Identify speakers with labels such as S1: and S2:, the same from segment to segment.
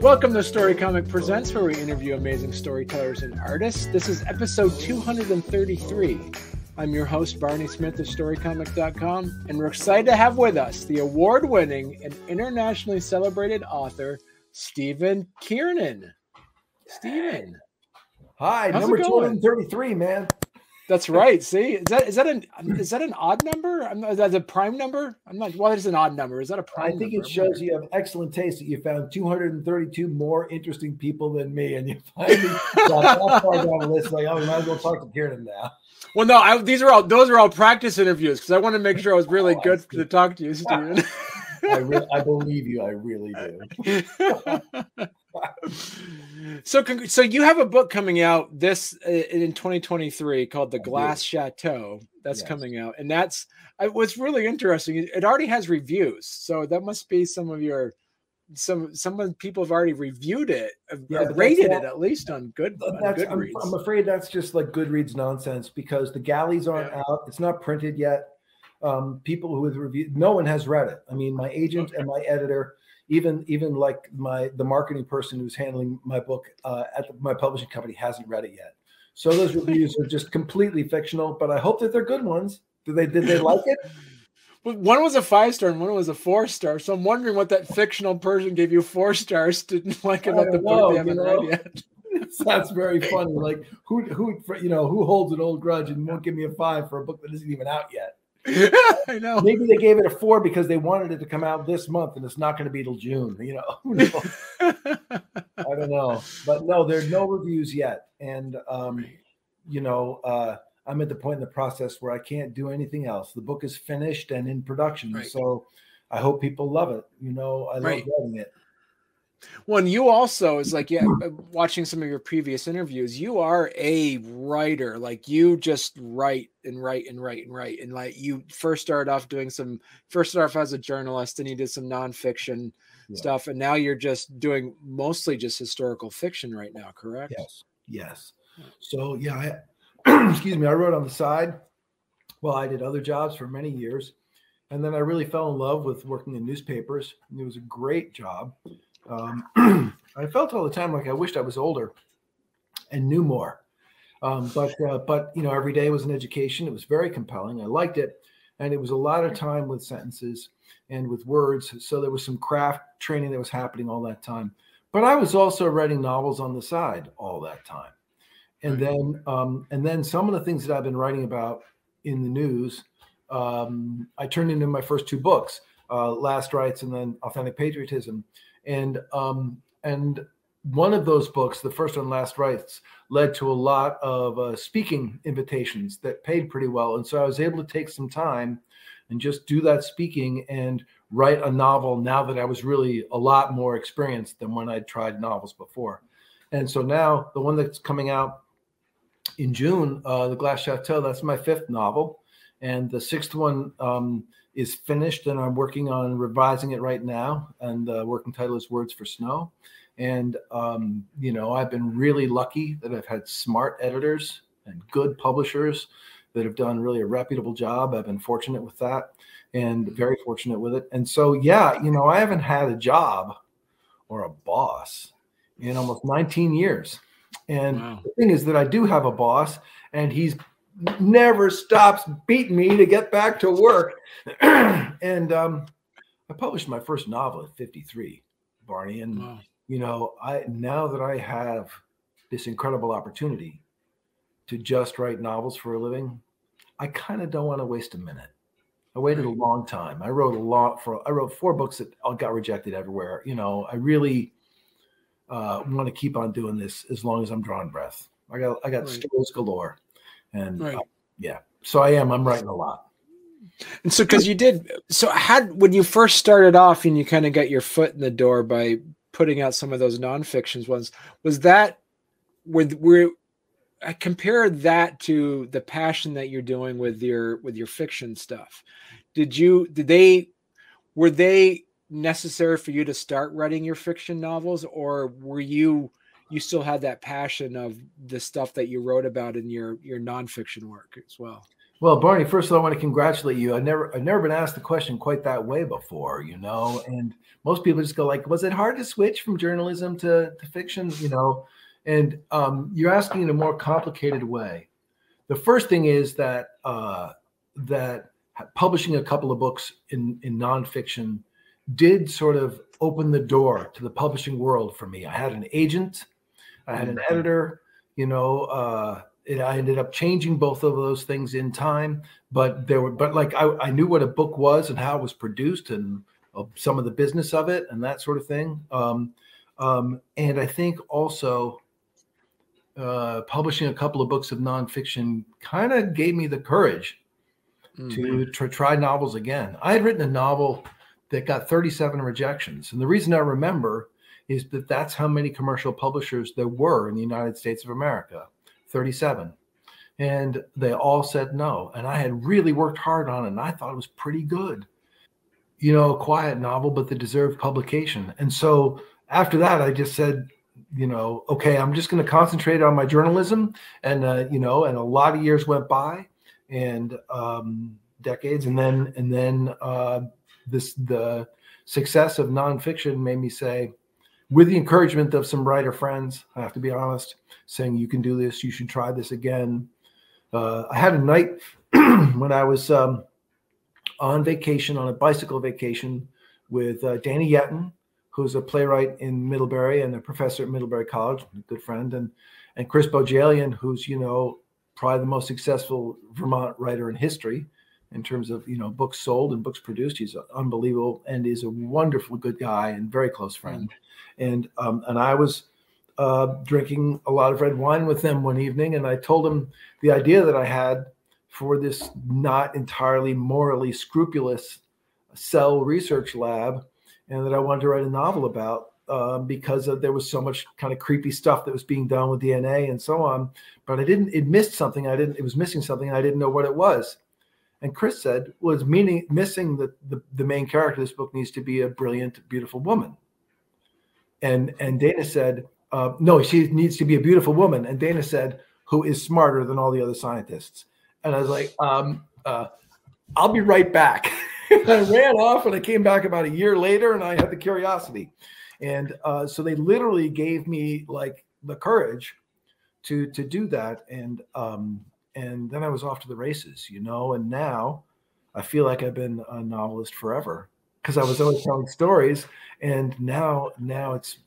S1: Welcome to Story Comic Presents, where we interview amazing storytellers and artists. This is episode 233. I'm your host, Barney Smith of StoryComic.com, and we're excited to have with us the award-winning and internationally celebrated author, Stephan Kiernan. Stephan.
S2: Hi, number 233, man.
S1: That's right. See, is that an odd number? Is that a prime number? I'm not. What is an odd number? Is that a prime?
S2: I think it shows you have excellent taste that you found 232 more interesting people than me, and you finally got that far down the list. Like, oh, we might as well talk to Kiernan now.
S1: Well, no, those are all practice interviews because I want to make sure I was really good to talk to you, Stephan.
S2: I believe you. I really do.
S1: So you have a book coming out in 2023 called The Glass Chateau. That's coming out, and that's what's really interesting. It already has reviews, so that must be some of the people have already reviewed it, rated it at least on Goodreads.
S2: I'm afraid that's just like Goodreads nonsense because the galleys aren't out. It's not printed yet. People who have reviewed, no one has read it. I mean, my agent and my editor, even like the marketing person who's handling my book at my publishing company hasn't read it yet. So those reviews are just completely fictional, but I hope that they're good ones. Did they like it?
S1: One was a 5-star and one was a 4-star. So I'm wondering what that fictional person gave you 4 stars didn't like about the book they haven't read yet.
S2: That's very funny. Like who holds an old grudge and won't give me a 5 for a book that isn't even out yet?
S1: I know.
S2: Maybe they gave it a 4 because they wanted it to come out this month and it's not going to be till June. Who knows? I don't know. But no, there's no reviews yet. And, I'm at the point in the process where I can't do anything else. The book is finished and in production. Right. So I hope people love it. I love writing it.
S1: Well, and you also is like, watching some of your previous interviews, you are a writer. Like you just write and write and write and write. And like you first started off as a journalist and you did some nonfiction stuff. And now you're just doing mostly just historical fiction right now, correct?
S2: Yes. So excuse me, I wrote on the side. Well, I did other jobs for many years. And then I really fell in love with working in newspapers. And it was a great job. I felt all the time like I wished I was older and knew more. But every day was an education. It was very compelling. I liked it. And it was a lot of time with sentences and with words. So there was some craft training that was happening all that time. But I was also writing novels on the side all that time. And then some of the things that I've been writing about in the news, I turned into my first 2 books, Last Rites and then Authentic Patriotism. And one of those books, the first one, Last Rites, led to a lot of speaking invitations that paid pretty well. And so I was able to take some time and just do that speaking and write a novel now that I was really a lot more experienced than when I'd tried novels before. And so now the one that's coming out in June, The Glass Chateau, that's my 5th novel. And the 6th one is finished, and I'm working on revising it right now. And the working title is Words for Snow. And, I've been really lucky that I've had smart editors and good publishers that have done really a reputable job. I've been fortunate with that and very fortunate with it. And so, I haven't had a job or a boss in almost 19 years. And The thing is that I do have a boss, and he's never stops beating me to get back to work. And I published my first novel at 53, Barney. And, now that I have this incredible opportunity to just write novels for a living, I kind of don't want to waste a minute. I waited a long time. I wrote 4 books that all got rejected everywhere. I really want to keep on doing this as long as I'm drawing breath. I got stories galore. And so I'm writing a lot.
S1: And so, when you first started off and you kind of got your foot in the door by putting out some of those nonfictions ones, I compare that to the passion that you're doing with your fiction stuff. Were they necessary for you to start writing your fiction novels, or were you still had that passion of the stuff that you wrote about in your nonfiction work as well?
S2: Well, Barney, first of all, I want to congratulate you. I've never been asked the question quite that way before, you know. And most people just go like, "Was it hard to switch from journalism to fiction?" You know, and you're asking in a more complicated way. The first thing is that that publishing a couple of books in nonfiction did sort of open the door to the publishing world for me. I had an agent, I had an editor, you know. I ended up changing both of those things in time, but I knew what a book was and how it was produced and some of the business of it and that sort of thing. And I think also publishing a couple of books of nonfiction kind of gave me the courage to try novels again. I had written a novel that got 37 rejections. And the reason I remember is that that's how many commercial publishers there were in the United States of America. 37. And they all said no. And I had really worked hard on it, and I thought it was pretty good. You know, a quiet novel, but that deserved publication. And so after that, I just said, you know, okay, I'm just going to concentrate on my journalism. And, you know, and a lot of years went by and decades. And then the success of nonfiction made me say, with the encouragement of some writer friends, I have to be honest, saying you can do this, you should try this again. I had a night when I was on vacation, on a bicycle vacation with Danny Yetton, who's a playwright in Middlebury and a professor at Middlebury College, a good friend, and Chris Bojalian, who's, you know, probably the most successful Vermont writer in history in terms of, you know, books sold and books produced. He's unbelievable and is a wonderful, good guy and very close friend. And I was drinking a lot of red wine with them one evening, and I told them the idea that I had for this not entirely morally scrupulous cell research lab, and that I wanted to write a novel about because there was so much kind of creepy stuff that was being done with DNA and so on. But it missed something. It was missing something, and I didn't know what it was. And Chris said, well, it's missing that the main character of this book needs to be a brilliant, beautiful woman. And Dana said, no, she needs to be a beautiful woman. And Dana said, who is smarter than all the other scientists. And I was like, I'll be right back. I ran off, and I came back about a year later, and I had the curiosity. And so they literally gave me like the courage to do that. And then I was off to the races, you know. And now I feel like I've been a novelist forever, because I was always telling stories, and now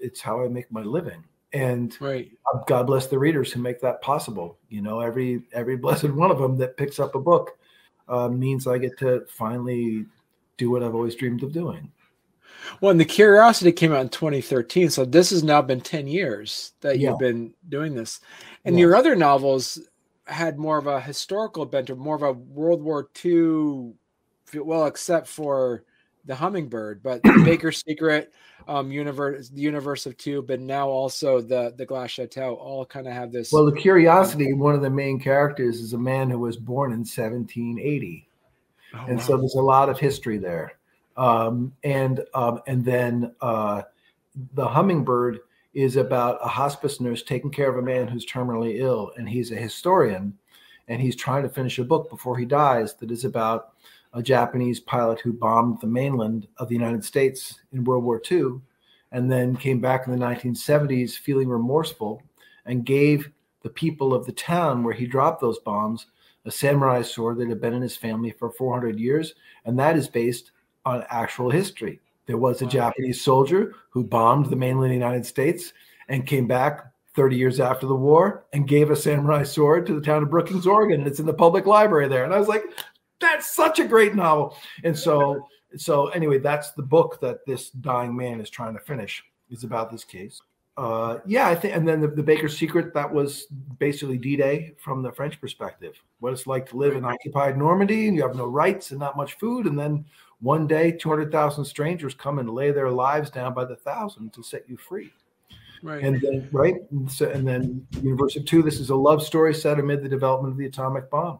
S2: it's how I make my living. And
S1: right.
S2: God bless the readers who make that possible. You know, every blessed one of them that picks up a book means I get to finally do what I've always dreamed of doing.
S1: Well, and The Curiosity came out in 2013, so this has now been 10 years that you've been doing this. And your other novels had more of a historical bent, or more of a World War II, well, except for The Hummingbird, but The Baker's Secret, the Universe of Two, but now also the Glass Chateau, all kind of have this.
S2: Well, The Curiosity, one of the main characters is a man who was born in 1780. And so there's a lot of history there. And then The Hummingbird is about a hospice nurse taking care of a man who's terminally ill, and he's a historian, and he's trying to finish a book before he dies that is about a Japanese pilot who bombed the mainland of the United States in World War II, and then came back in the 1970s feeling remorseful, and gave the people of the town where he dropped those bombs a samurai sword that had been in his family for 400 years. And that is based on actual history. There was a Japanese soldier who bombed the mainland United States and came back 30 years after the war and gave a samurai sword to the town of Brookings, Oregon. And it's in the public library there. And I was like, that's such a great novel. And so anyway, that's the book that this dying man is trying to finish. It's about this case. I think, and then the Baker's Secret, that was basically D-Day from the French perspective. What it's like to live in occupied Normandy, and you have no rights and not much food. And then one day, 200,000 strangers come and lay their lives down by the thousand to set you free.
S1: Right.
S2: And then, and then Universe of Two, this is a love story set amid the development of the atomic bomb.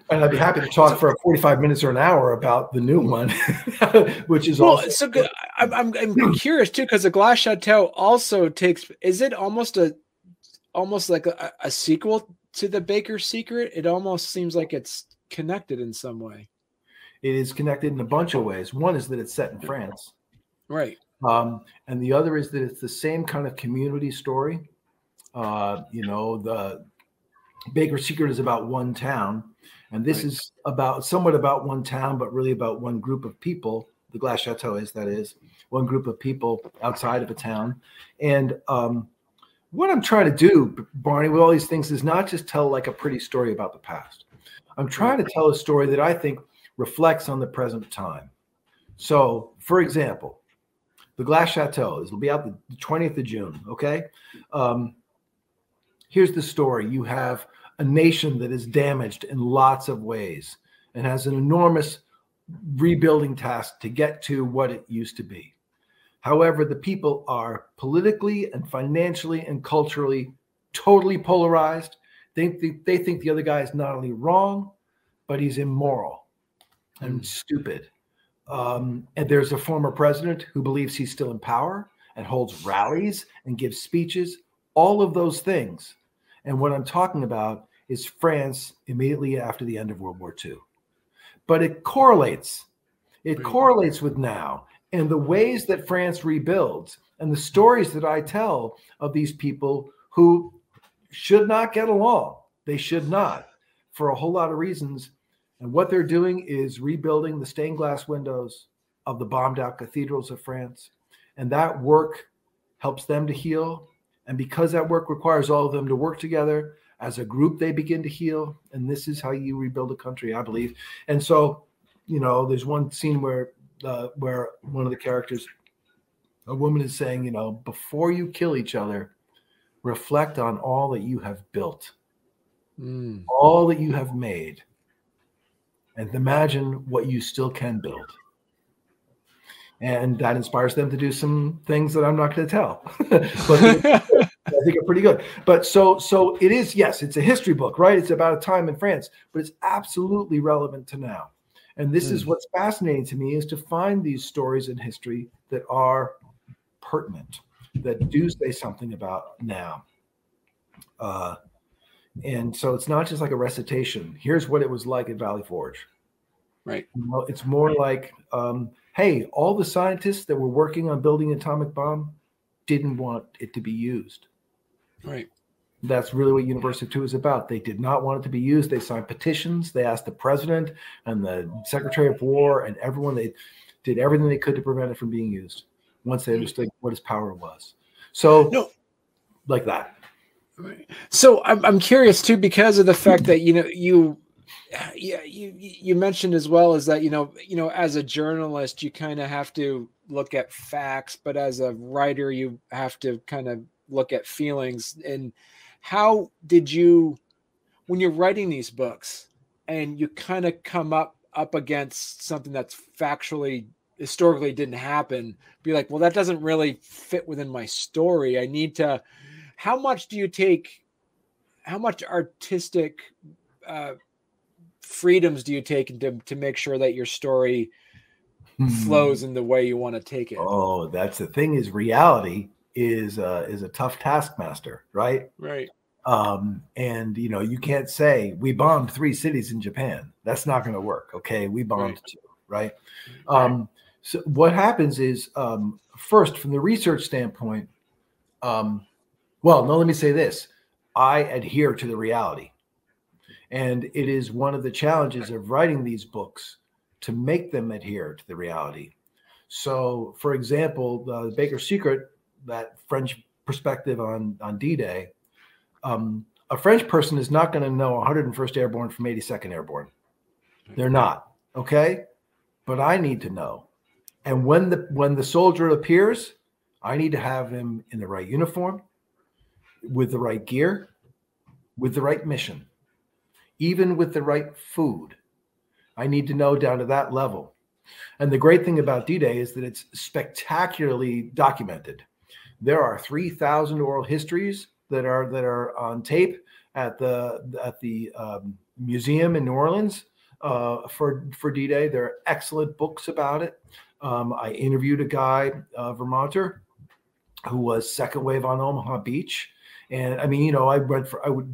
S2: And I'd be happy to talk for 45 minutes or an hour about the new one, which is also
S1: so good. I'm curious too, because the Glass Chateau also takes. Is it almost like a sequel to the Baker's Secret? It almost seems like it's connected in some way.
S2: It is connected in a bunch of ways. One is that it's set in France.
S1: Right.
S2: And the other is that it's the same kind of community story. The Baker's Secret is about one town, and this is somewhat about one town, but really about one group of people. The Glass Chateau is one group of people outside of a town. And what I'm trying to do, Barney, with all these things is not just tell like a pretty story about the past. I'm trying to tell a story that I think reflects on the present time. So, for example, the Glass Chateau, this will be out the 20th of June, okay? Here's the story. You have a nation that is damaged in lots of ways and has an enormous rebuilding task to get to what it used to be. However, the people are politically and financially and culturally totally polarized. They think the other guy is not only wrong, but he's immoral and stupid. And there's a former president who believes he's still in power and holds rallies and gives speeches, all of those things. And what I'm talking about is France immediately after the end of World War II. But it correlates. It correlates with now. And the ways that France rebuilds and the stories that I tell of these people who should not get along. They should not, for a whole lot of reasons. And what they're doing is rebuilding the stained glass windows of the bombed out cathedrals of France. And that work helps them to heal. And because that work requires all of them to work together, as a group, they begin to heal. And this is how you rebuild a country, I believe. And so, there's one scene where one of the characters, a woman is saying, before you kill each other, reflect on all that you have built, all that you have made, and imagine what you still can build. And that inspires them to do some things that I'm not going to tell. But I think are pretty good. But so it is, yes, it's a history book, right? It's about a time in France, but it's absolutely relevant to now. And this is what's fascinating to me, is to find these stories in history that are pertinent, that do say something about now. And so it's not just like a recitation. Here's what it was like at Valley Forge.
S1: Right.
S2: It's more like, hey, all the scientists that were working on building an atomic bomb didn't want it to be used.
S3: Right.
S2: That's really what University 2 is about. They did not want it to be used. They signed petitions. They asked the president and the Secretary of War and everyone. They did everything they could to prevent it from being used once they understood what its power was. So, like that.
S1: Right. So I'm curious too, because of the fact that you mentioned as well, is that as a journalist you kind of have to look at facts, but as a writer you have to kind of look at feelings. And how did you, when you're writing these books and you kind of come up against something that's factually, historically didn't happen, be like, well, that doesn't really fit within my story. I need to, how much artistic freedoms do you take to make sure that your story flows in the way you want to take it?
S2: Oh, that's the thing, is reality is a tough taskmaster, right?
S1: Right.
S2: And you can't say we bombed 3 cities in Japan. That's not going to work. Okay, we bombed 2, right? So what happens is, first, from the research standpoint, let me say this. I adhere to the reality. And it is one of the challenges of writing these books to make them adhere to the reality. So, for example, the Baker's Secret, that French perspective on D-Day, a French person is not going to know 101st Airborne from 82nd Airborne. They're not, okay? But I need to know. And when the soldier appears, I need to have him in the right uniform, with the right gear, with the right mission, even with the right food. I need to know down to that level. And the great thing about D-Day is that it's spectacularly documented. There are 3,000 oral histories that are on tape at the museum in New Orleans for D-Day. There are excellent books about it. I interviewed a guy, Vermonter, who was second wave on Omaha Beach. And I mean, I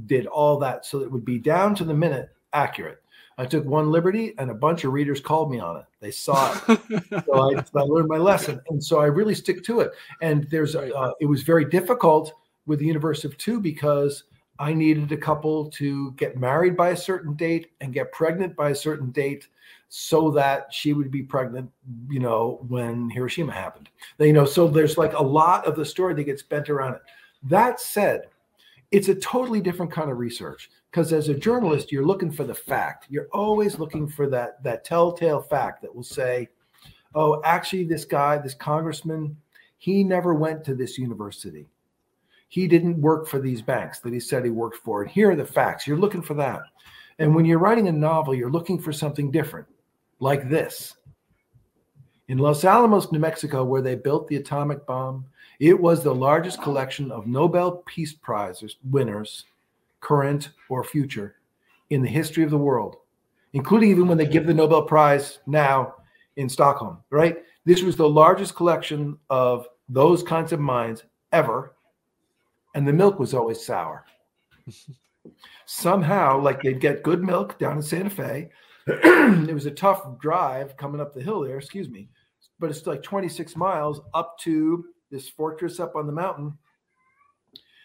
S2: did all that so that it would be down to the minute accurate. I took one liberty, and a bunch of readers called me on it. They saw it. So I learned my lesson. And so I really stick to it. And it was very difficult with the universe of two because I needed a couple to get married by a certain date and get pregnant by a certain date so that she would be pregnant, when Hiroshima happened. So there's like a lot of the story that gets bent around it. That said, it's a totally different kind of research because as a journalist, you're looking for the fact. You're always looking for that telltale fact that will say, oh, actually, this guy, this congressman, he never went to this university. He didn't work for these banks that he said he worked for. And here are the facts. You're looking for that. And when you're writing a novel, you're looking for something different, like this. In Los Alamos, New Mexico, where they built the atomic bomb, it was the largest collection of Nobel Peace Prize winners, current or future, in the history of the world, including even when they give the Nobel Prize now in Stockholm, right? This was the largest collection of those kinds of minds ever. And the milk was always sour. Somehow, like they'd get good milk down in Santa Fe. It was a tough drive coming up the hill there, but it's like 26 miles up to this fortress up on the mountain.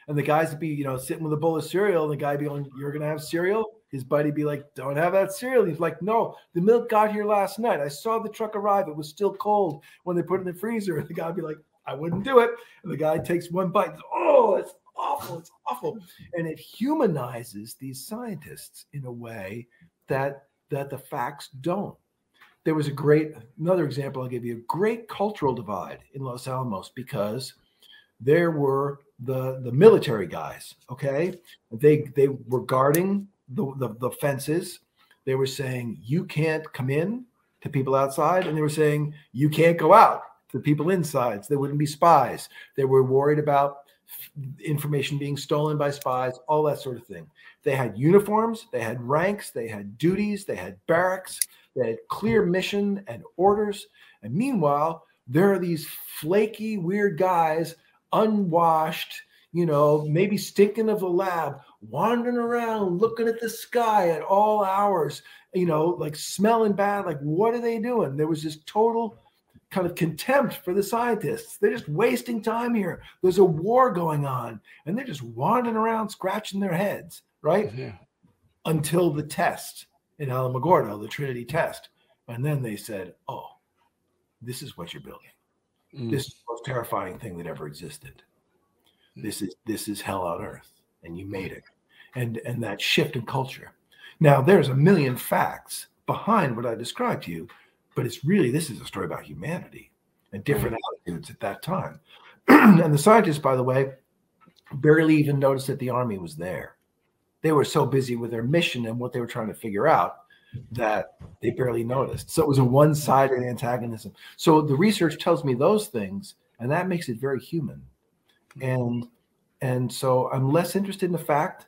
S2: And the guys would be, sitting with a bowl of cereal, and the guy be going, "You're going to have cereal?" His buddy be like, "Don't have that cereal." He's like, "No, the milk got here last night. I saw the truck arrive. It was still cold when they put it in the freezer." And the guy would be like, "I wouldn't do it." And the guy takes one bite. And, "Oh, it's awful. It's awful." And it humanizes these scientists in a way that the facts don't. There was another example I'll give you, a great cultural divide in Los Alamos because there were the military guys, okay? They were guarding the fences. They were saying, you can't come in to people outside. And they were saying, you can't go out to people inside. So there wouldn't be spies. They were worried about information being stolen by spies, all that sort of thing. They had uniforms, they had ranks, they had duties, they had barracks, they had clear mission and orders. And meanwhile, there are these flaky, weird guys, unwashed, maybe stinking of the lab, wandering around, looking at the sky at all hours, like smelling bad. Like, what are they doing? There was this total kind of contempt for the scientists. They're just wasting time here. There's a war going on, and they're just wandering around, scratching their heads, right? Yeah. Until the test in Alamogordo, the Trinity test. And then they said, oh, this is what you're building. This is the most terrifying thing that ever existed. This is hell on earth, and you made it. And that shift in culture. Now, there's a million facts behind what I described to you, but this is a story about humanity and different attitudes at that time. And the scientists, by the way, barely even noticed that the army was there. They were so busy with their mission and what they were trying to figure out that they barely noticed. So it was a one-sided antagonism. So the research tells me those things, and that makes it very human. And so I'm less interested in the fact.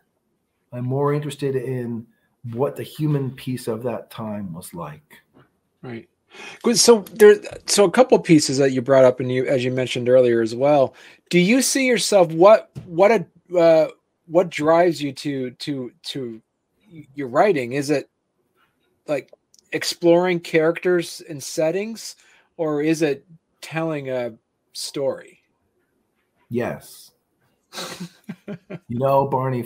S2: I'm more interested in what the human piece of that time was like.
S1: Right. Good. So a couple pieces that you brought up, and as you mentioned earlier as well. Do you see yourself what drives you to your writing? Is it like exploring characters and settings, or is it telling a story?
S2: Yes. Barney,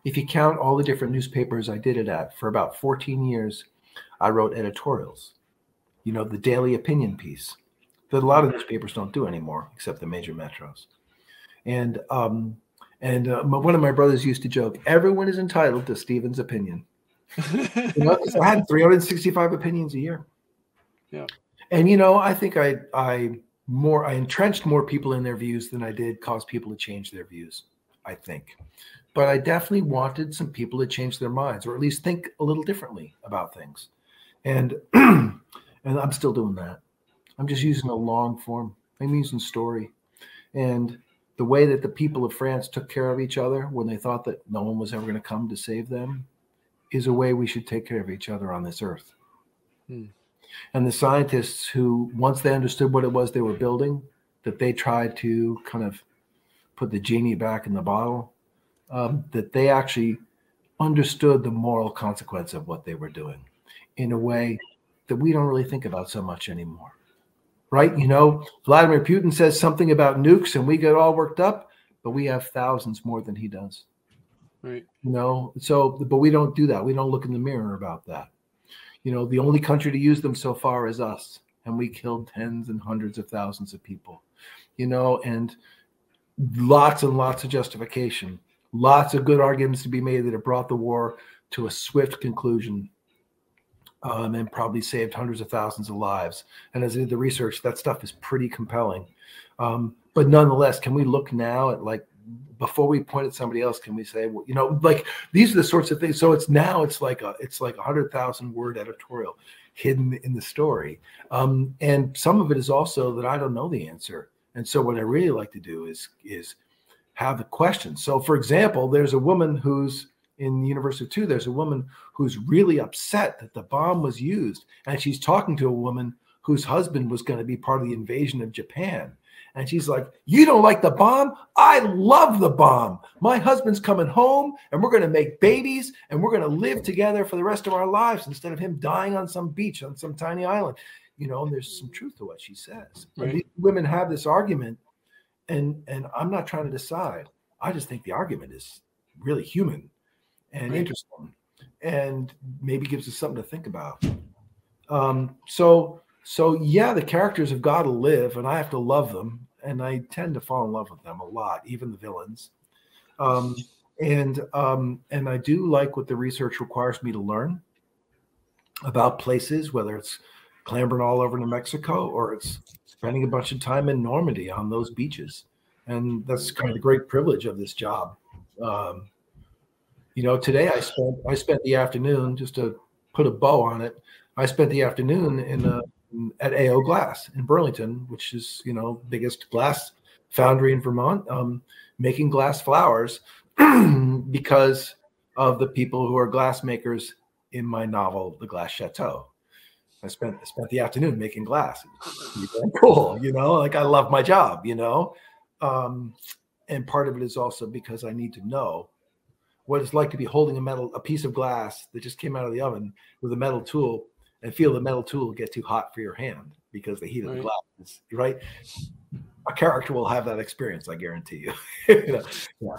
S2: if you count all the different newspapers I did it at, for about 14 years, I wrote editorials, the daily opinion piece that a lot of newspapers don't do anymore, except the major metros. And one of my brothers used to joke, everyone is entitled to Stephen's opinion. I had 365 opinions a year. Yeah. And, I think I entrenched more people in their views than I did cause people to change their views, I think. But I definitely wanted some people to change their minds, or at least think a little differently about things. And I'm still doing that. I'm just using a long form. I'm using story. And the way that the people of France took care of each other when they thought that no one was ever going to come to save them is a way we should take care of each other on this earth. And the scientists who, once they understood what it was they were building, that they tried to kind of put the genie back in the bottle, that they actually understood the moral consequence of what they were doing in a way that we don't really think about so much anymore. Right? You know, Vladimir Putin says something about nukes and we get all worked up, but we have thousands more than he does.
S1: Right.
S2: You know, so, but we don't do that. We don't look in the mirror about that. You know, the only country to use them so far is us. And we killed tens and hundreds of thousands of people, you know, and lots of justification, lots of good arguments to be made that have brought the war to a swift conclusion. And probably saved hundreds of thousands of lives. And as I did the research, that stuff is pretty compelling. But nonetheless, can we look now at, like, before we point at somebody else, can we say, well, you know, like, these are the sorts of things. So it's like a 100,000 word editorial hidden in the story. And some of it is also that I don't know the answer. And so what I really like to do is have the question. So for example, there's a woman who's in the University of 2, there's a woman who's really upset that the bomb was used. And she's talking to a woman whose husband was going to be part of the invasion of Japan. And she's like, you don't like the bomb? I love the bomb. My husband's coming home and we're going to make babies and we're going to live together for the rest of our lives instead of him dying on some beach on some tiny island. You know, and there's some truth to what she says. Right. These women have this argument, and I'm not trying to decide. I just think the argument is really human and interesting, and maybe gives us something to think about. So yeah, the characters have got to live, and I have to love them, and I tend to fall in love with them a lot, even the villains. And I do like what the research requires me to learn about places, whether it's clambering all over New Mexico or it's spending a bunch of time in Normandy on those beaches. And that's kind of the great privilege of this job. You know, today I spent the afternoon, just to put a bow on it, I spent the afternoon at AO Glass in Burlington, which is, you know, biggest glass foundry in Vermont, making glass flowers because of the people who are glass makers in my novel, The Glass Chateau. I spent the afternoon making glass. Cool, you know, like I love my job, you know. And part of it is also because I need to know what it's like to be holding a piece of glass that just came out of the oven with a metal tool and feel the metal tool get too hot for your hand because the heat of the glass, right? A character will have that experience, I guarantee you. You know? Yeah.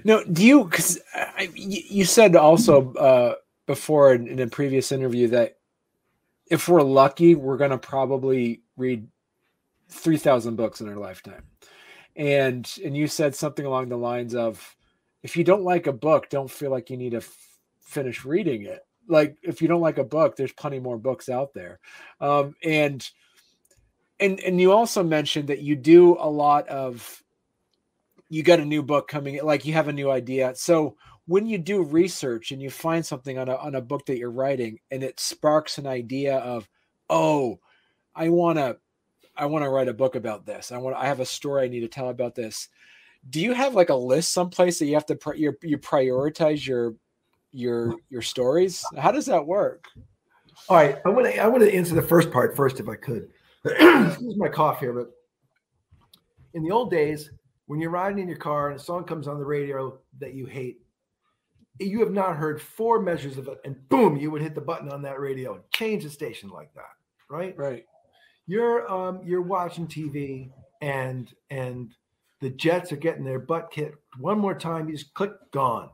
S1: No, do you, because you said also before in a previous interview that if we're lucky, we're going to probably read 3,000 books in our lifetime. And you said something along the lines of, if you don't like a book, don't feel like you need to finish reading it. Like, if you don't like a book, there's plenty more books out there. And you also mentioned that you do a lot of, you got a new book coming, like you have a new idea. So when you do research and you find something on a book that you're writing and it sparks an idea of, oh, I want to write a book about this. I have a story I need to tell about this. Do you have like a list someplace that you have to you prioritize your stories? How does that work?
S2: All right, I want to answer the first part first, if I could. Excuse my cough here, but in the old days, when you're riding in your car and a song comes on the radio that you hate, you have not heard 4 measures of it, and boom, you would hit the button on that radio and change the station like that, right?
S1: Right.
S2: You're watching TV and the Jets are getting their butt kicked one more time. You just click, gone,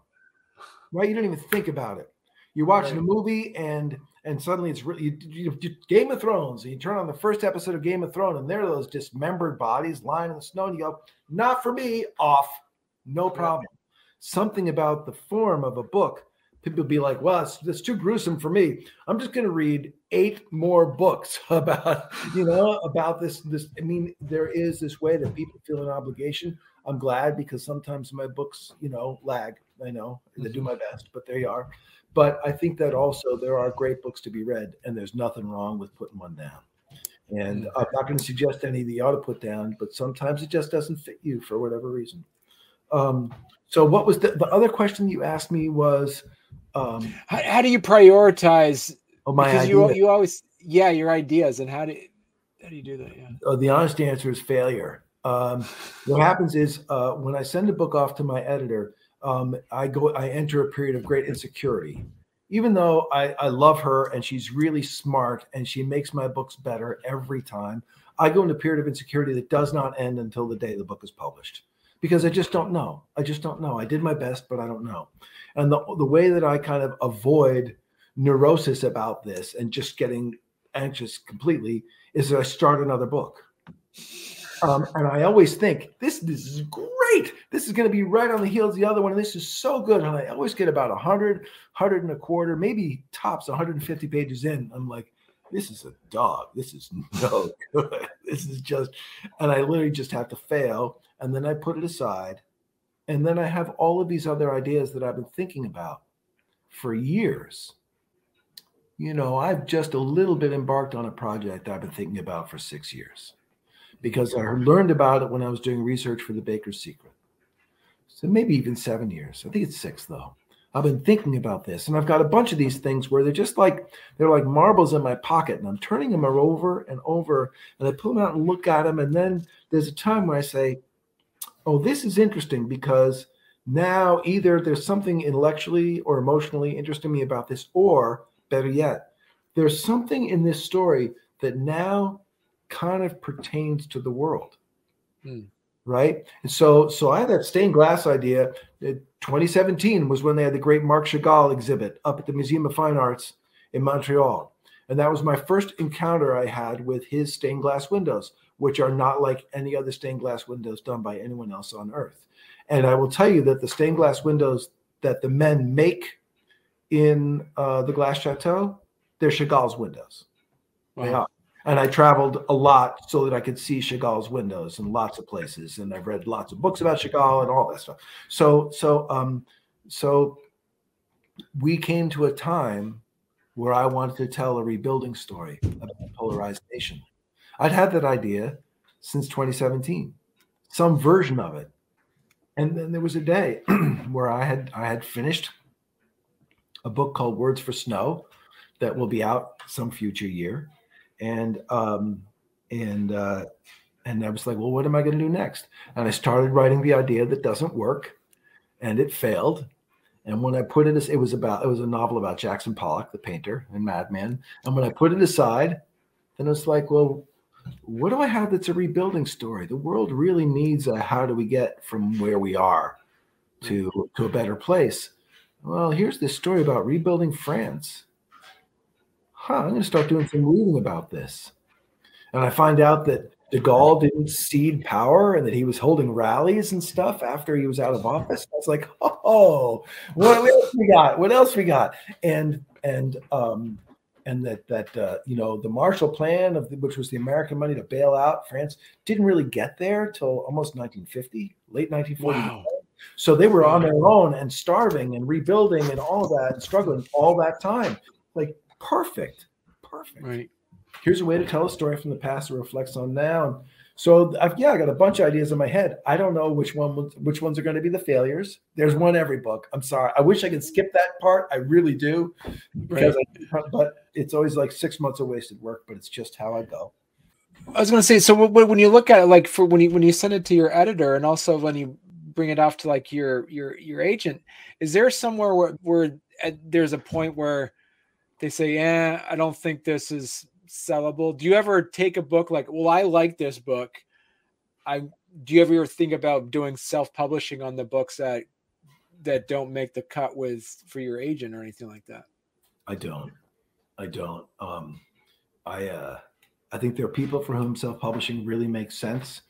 S2: right? You don't even think about it. You're watching a movie and suddenly it's really Game of Thrones. And you turn on the first episode of Game of Thrones and there are those dismembered bodies lying in the snow. And you go, not for me, off, no problem. Something about the form of a book. People be like, well, it's too gruesome for me. I'm just going to read 8 more books about this. I mean, there is this way that people feel an obligation. I'm glad because sometimes my books, lag. I know they do my best, but there you are. But I think that also there are great books to be read, and there's nothing wrong with putting one down. And I'm not going to suggest any that you ought to put down, but sometimes it just doesn't fit you for whatever reason. So what was the other question you asked me was,
S1: how do you prioritize?
S2: Oh, my
S1: because
S2: ideas.
S1: you always, your ideas, and how do you do that? Yeah.
S2: The honest answer is failure. What happens is when I send a book off to my editor, I enter a period of great insecurity. Even though I love her and she's really smart and she makes my books better every time, I go into a period of insecurity that does not end until the day the book is published, because I just don't know. I just don't know. I did my best, but I don't know. And the way that I kind of avoid neurosis about this and just getting anxious completely is that I start another book. And I always think, this is great. This is going to be right on the heels of the other one. And this is so good. And I always get about 100, 100 and a quarter, maybe tops 150 pages in. I'm like, this is a dog. This is no good. This is just, and I literally just have to fail. And then I put it aside. And then I have all of these other ideas that I've been thinking about for years. You know, I've just a little bit embarked on a project I've been thinking about for 6 years, because I learned about it when I was doing research for The Baker's Secret. So maybe even 7 years. I think it's 6 though. I've been thinking about this, and I've got a bunch of these things where they're like marbles in my pocket, and I'm turning them over and over, and I pull them out and look at them. And then there's a time where I say, oh, this is interesting, because now either there's something intellectually or emotionally interesting me about this, or better yet, there's something in this story that now kind of pertains to the world. Right? And so I had that stained glass idea. 2017 was when they had the great Marc Chagall exhibit up at the Museum of Fine Arts in Montreal. And that was my first encounter I had with his stained glass windows, which are not like any other stained glass windows done by anyone else on earth. And I will tell you that the stained glass windows that the men make in the Glass Chateau, they're Chagall's windows. Wow. They are. And I traveled a lot so that I could see Chagall's windows in lots of places. And I've read lots of books about Chagall and all that stuff. So we came to a time where I wanted to tell a rebuilding story about a polarized nation. I'd had that idea since 2017, some version of it. And then there was a day where I had finished a book called Words for Snow that will be out some future year. And I was like, well, what am I going to do next? And I started writing the idea that doesn't work, and it failed. And when I put it, it was a novel about Jackson Pollock, the painter and madman. And when I put it aside, then it's like, well, what do I have that's a rebuilding story? The world really needs a how do we get from where we are to a better place? Well, here's this story about rebuilding France. I'm going to start doing some reading about this. And I find out that de Gaulle didn't cede power and that he was holding rallies and stuff after he was out of office. I was like, oh, what else we got? What else we got? And that you know, the Marshall Plan, which was the American money to bail out France, didn't really get there till almost 1950, late 1940. Wow. So they were on their own and starving and rebuilding and all that and struggling all that time. Like, perfect. Right. Here's a way to tell a story from the past that reflects on now. So I got a bunch of ideas in my head. I don't know which ones are going to be the failures. There's one every book. I'm sorry. I wish I could skip that part. I really do, because but it's always like 6 months of wasted work. But it's just how I go.
S1: I was going to say, so when you look at it, like for when you send it to your editor, and also when you bring it off to like your agent, is there somewhere where there's a point where they say, yeah, I don't think this is sellable? Do you ever take a book like, well, I like this book. Do you ever think about doing self-publishing on the books that don't make the cut for your agent or anything like that?
S2: I don't. I think there are people for whom self-publishing really makes sense,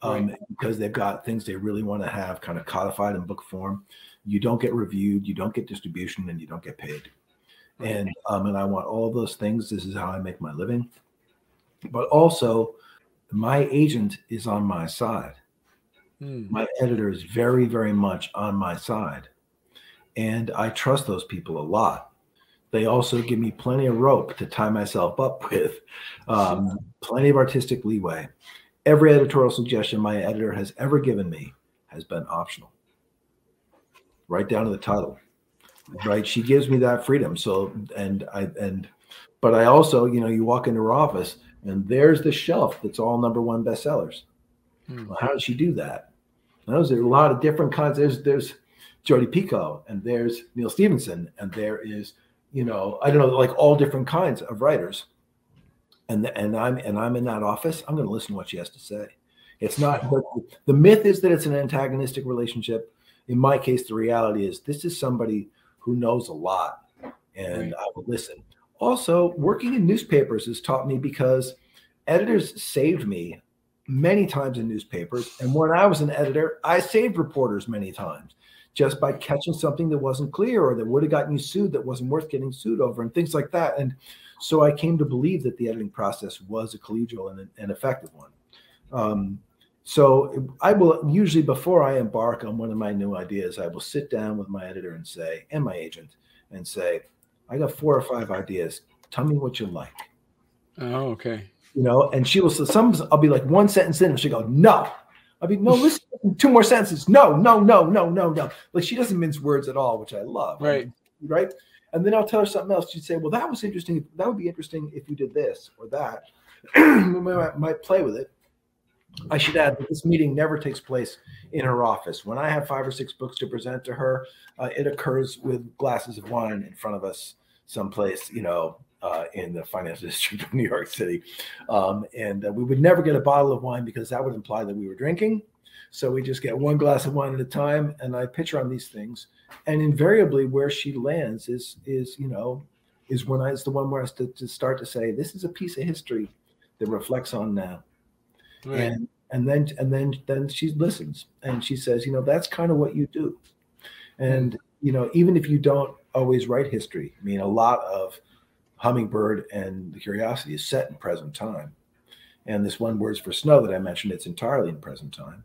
S2: because they've got things they really want to have kind of codified in book form. You don't get reviewed, you don't get distribution, and you don't get paid. And I want all of those things. This is how I make my living. But also, my agent is on my side. My editor is very, very much on my side. And I trust those people a lot. They also give me plenty of rope to tie myself up with, plenty of artistic leeway. Every editorial suggestion my editor has ever given me has been optional, right down to the title. Right. She gives me that freedom. So, but I also, you know, you walk into her office and there's the shelf that's all #1 bestsellers. Well, how does she do that? Those are a lot of different kinds. There's Jodi Picoult, and there's Neil Stephenson, and there is, I don't know, like all different kinds of writers. And I'm in that office. I'm going to listen to what she has to say. It's not, the myth is that it's an antagonistic relationship. In my case, the reality is this is somebody who knows a lot, and I will listen. Also, working in newspapers has taught me, because editors saved me many times in newspapers. And when I was an editor, I saved reporters many times just by catching something that wasn't clear or that would have gotten you sued that wasn't worth getting sued over and things like that. And so I came to believe that the editing process was a collegial and an effective one. So I will usually, before I embark on one of my new ideas, I will sit down with my editor and say, and my agent, and say, I got 4 or 5 ideas. Tell me what you like.
S1: Oh, okay.
S2: And she will say, I'll be like 1 sentence in, and she'll go, no. I'll be, no, listen, 2 more sentences. No. Like, she doesn't mince words at all, which I love.
S1: Right.
S2: Right. And then I'll tell her something else. She'd say, well, that was interesting. That would be interesting if you did this or that. We might play with it. I should add that this meeting never takes place in her office. When I have 5 or 6 books to present to her, it occurs with glasses of wine in front of us someplace, in the financial district of New York City. And we would never get a bottle of wine because that would imply that we were drinking. So we just get 1 glass of wine at a time, and I pitch her on these things. And invariably where she lands is when it's the one where I to start to say, this is a piece of history that reflects on now. Right. And then she listens and she says, that's kind of what you do. And, even if you don't always write history, I mean, a lot of Hummingbird and The Curiosity is set in present time. And this One Words for Snow that I mentioned, it's entirely in present time.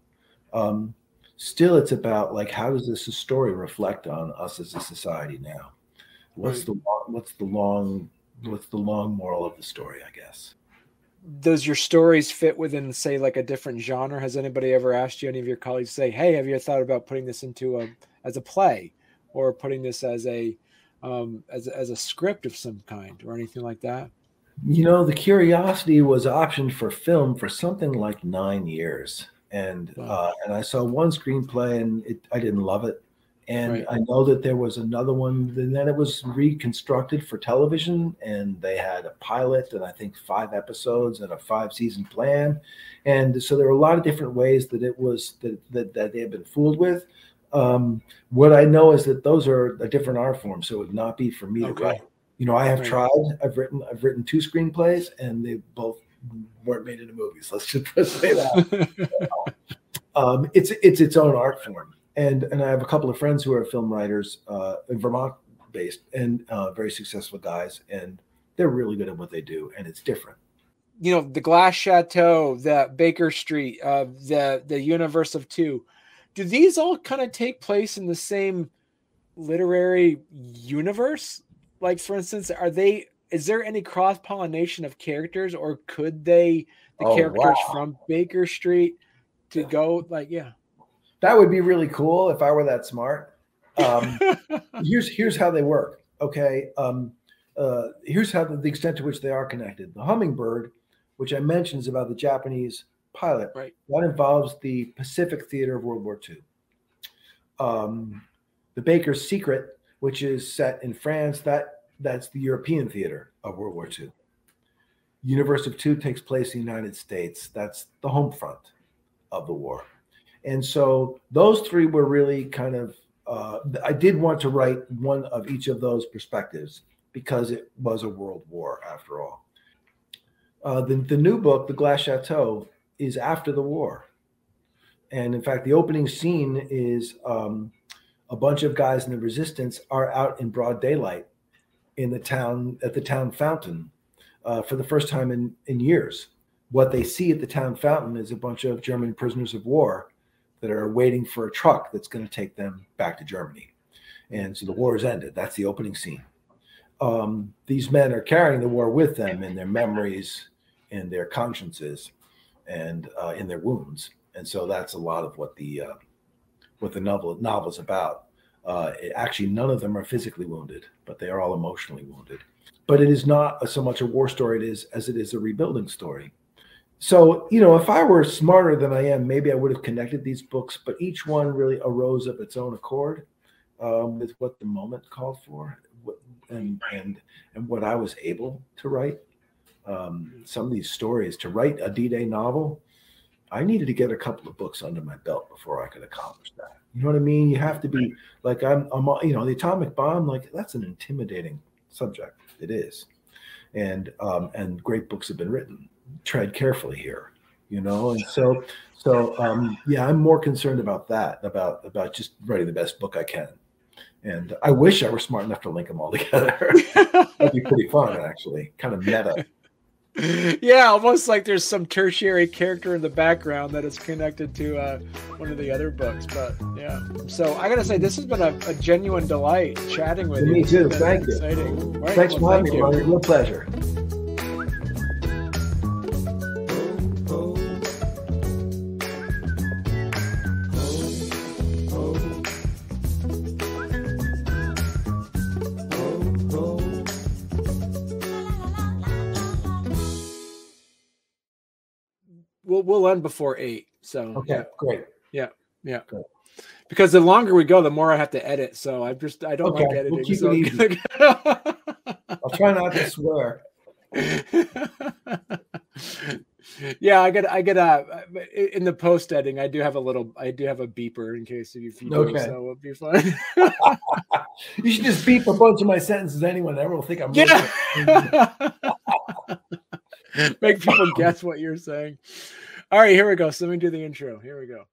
S2: Still, it's about, like, how does this story reflect on us as a society now? What's the long moral of the story, I guess?
S1: Does your stories fit within, say, like a different genre? Has anybody ever asked you, any of your colleagues, say, hey, have you thought about putting this into as a play, or putting this as a script of some kind, or anything like that?
S2: The Curiosity was optioned for film for something like 9 years. And I saw 1 screenplay, and I didn't love it. And I know that there was another one, and then it was reconstructed for television, and they had a pilot and I think 5 episodes and a 5-season plan. And so there were a lot of different ways that it was that they had been fooled with. What I know is that those are a different art form, so it would not be for me to write. I have tried. I've written 2 screenplays, and they both weren't made into movies. Let's just say that. It's its own art form. And I have a couple of friends who are film writers, in Vermont based, and very successful guys, and they're really good at what they do, and it's different.
S1: The Glass Chateau, the Baker Street, the Universe of Two, do these all kind of take place in the same literary universe? Like, for instance, is there any cross-pollination of characters, or could the characters from Baker Street to go, like, yeah?
S2: That would be really cool if I were that smart. Here's how they work. Okay. Here's how the extent to which they are connected. The Hummingbird, which I mentioned, is about the Japanese pilot.
S1: Right.
S2: That involves the Pacific theater of World War II. The Baker's Secret, which is set in France, that's the European theater of World War II. Universe of Two takes place in the United States. That's the home front of the war. And so those 3 were really kind of, I did want to write one of each of those perspectives because it was a world war after all. The new book, The Glass Chateau, is after the war. And in fact, the opening scene is a bunch of guys in the resistance are out in broad daylight in the town, at the town fountain, for the first time in years. What they see at the town fountain is a bunch of German prisoners of war that are waiting for a truck that's going to take them back to Germany. And so the war has ended. That's the opening scene. These men are carrying the war with them in their memories, in their consciences, and in their wounds. And so that's a lot of what the novel is about. Actually, none of them are physically wounded, but they are all emotionally wounded. But it is not so much a war story as it is a rebuilding story. So, if I were smarter than I am, maybe I would have connected these books, but each one really arose of its own accord. with what the moment called for, and what I was able to write. Some of these stories, to write a D-Day novel, I needed to get a couple of books under my belt before I could accomplish that. You know what I mean? You have to be like, I'm the atomic bomb, like that's an intimidating subject. It is. And great books have been written. Tread carefully here, and so yeah, I'm more concerned about that, about just writing the best book I can. And I wish I were smart enough to link them all together. That'd be pretty fun, actually. Kind of meta.
S1: Yeah, almost like there's some tertiary character in the background that is connected to one of the other books. But yeah, so I gotta say, this has been a genuine delight chatting with you.
S2: Me too. Thank you.
S1: Right,
S2: thanks for having me, brother. Real pleasure.
S1: We'll end before 8. So
S2: okay, yeah. Great.
S1: Yeah. Great.
S2: Great.
S1: Because the longer we go, the more I have to edit. So I don't like editing.
S2: We'll keep
S1: so
S2: it easy. I'll try not to swear.
S1: Yeah, I get in the post editing. I do have a beeper in case if you do, so it'll be fun.
S2: You should just beep a bunch of my sentences. Anyone ever will think I'm
S1: Make people guess what you're saying. All right, here we go. So let me do the intro. Here we go.